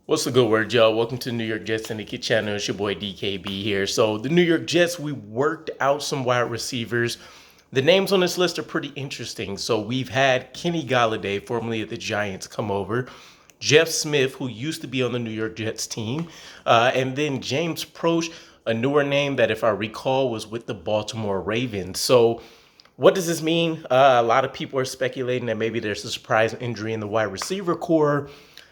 What's the good word, y'all? Welcome to the New York Jets Syndicate channel. It's your boy DKB here. So the New York Jets, we worked out some wide receivers. The names on this list are pretty interesting. So we've had Kenny Golladay, formerly of the Giants, come over. Jeff Smith, who used to be on the New York Jets team. And then James Proche, a newer name that, if I recall, was with the Baltimore Ravens. So what does this mean? A lot of people are speculating that maybe there's a surprise injury in the wide receiver core.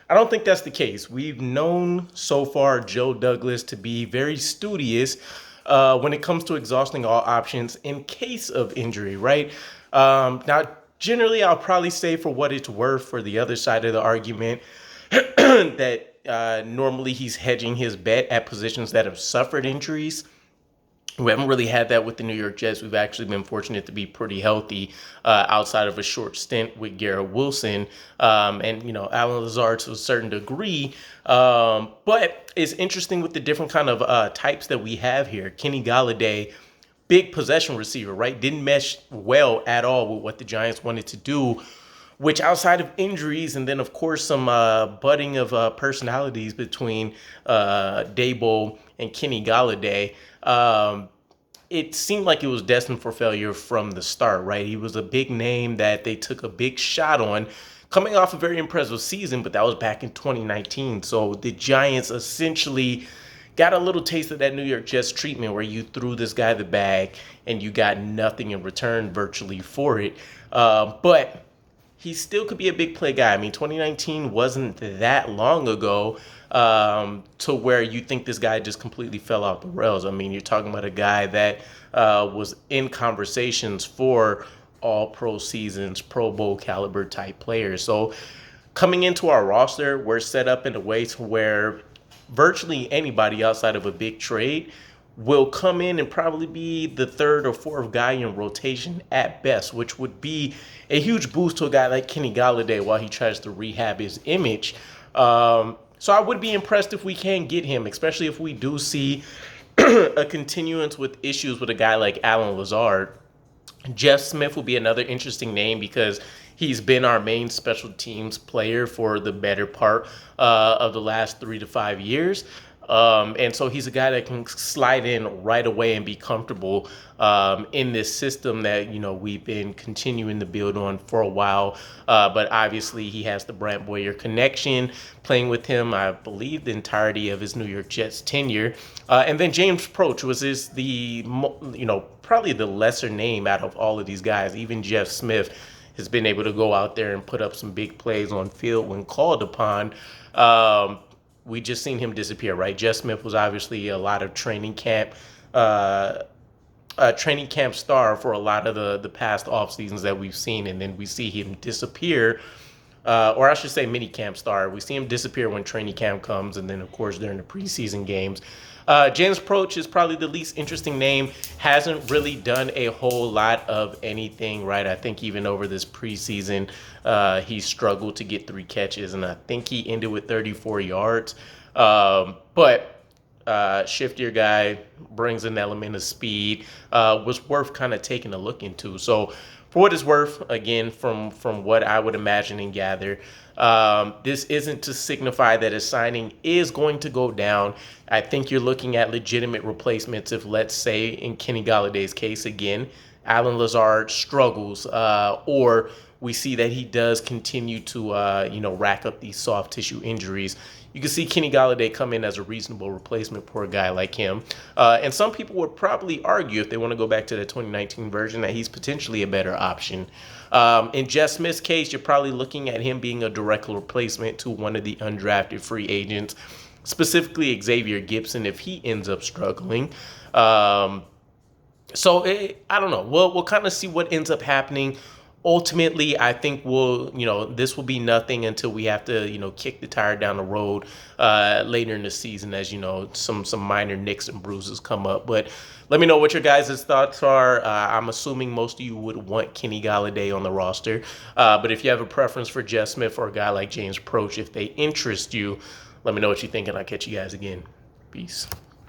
I don't think that's the case. We've known so far Joe Douglas to be very studious when it comes to exhausting all options in case of injury, right? Now, generally, I'll probably say for what it's worth for the other side of the argument that normally he's hedging his bet at positions that have suffered injuries. We haven't really had that with the New York Jets. We've actually been fortunate to be pretty healthy outside of a short stint with Garrett Wilson and, Alan Lazard to a certain degree. But it's interesting with the different kind of types that we have here. Kenny Golladay, big possession receiver, right? Didn't mesh well at all with what the Giants wanted to do, which outside of injuries and then, of course, some budding of personalities between Dable and Kenny Golladay, it seemed like it was destined for failure from the start, right? He was a big name that they took a big shot on coming off a very impressive season, but that was back in 2019. So the Giants essentially got a little taste of that New York Jets treatment where you threw this guy the bag and you got nothing in return virtually for it. But he still could be a big play guy. I mean, 2019 wasn't that long ago to where you think this guy just completely fell off the rails. I mean, you're talking about a guy that was in conversations for all pro seasons, Pro Bowl caliber type players. So coming into our roster, we're set up in a way to where virtually anybody outside of a big trade will come in and probably be the third or fourth guy in rotation at best, which would be a huge boost to a guy like Kenny Golladay while he tries to rehab his image. So I would be impressed if we can get him, especially if we do see a continuance with issues with a guy like Alan Lazard. Jeff Smith will be another interesting name because he's been our main special teams player for the better part of the last 3 to 5 years. And so he's a guy that can slide in right away and be comfortable in this system that, we've been continuing to build on for a while. But obviously he has the Brant Boyer connection playing with him, I believe, the entirety of his New York Jets tenure. And then James Proche was probably the lesser name out of all of these guys. Even Jeff Smith has been able to go out there and put up some big plays on field when called upon. We just seen him disappear, right? Jeff Smith was obviously a lot of training camp star for a lot of the past off seasons that we've seen, and then we see him disappear, or I should say mini camp star. We see him disappear when training camp comes, and then of course during the preseason games. James Proche is probably the least interesting name. Hasn't really done a whole lot of anything, right? I think even over this preseason, he struggled to get 3 catches, and I think he ended with 34 yards. But shiftier guy, brings an element of speed, was worth kind of taking a look into. So for what it's worth, again, from what I would imagine and gather, this isn't to signify that a signing is going to go down. I think you're looking at legitimate replacements if, let's say, in Kenny Galladay's case, again, Alan Lazard struggles, or we see that he does continue to, rack up these soft tissue injuries. You can see Kenny Golladay come in as a reasonable replacement for a guy like him. And some people would probably argue, if they want to go back to the 2019 version, that he's potentially a better option. In Jeff Smith's case, you're probably looking at him being a direct replacement to one of the undrafted free agents, specifically Xavier Gipson, if he ends up struggling. I don't know. We'll kind of see what ends up happening. Ultimately, I think this will be nothing until we have to, kick the tire down the road later in the season as, some minor nicks and bruises come up. But let me know what your guys' thoughts are. I'm assuming most of you would want Kenny Golladay on the roster. But if you have a preference for Jeff Smith or a guy like James Proche, if they interest you, let me know what you think, and I'll catch you guys again. Peace.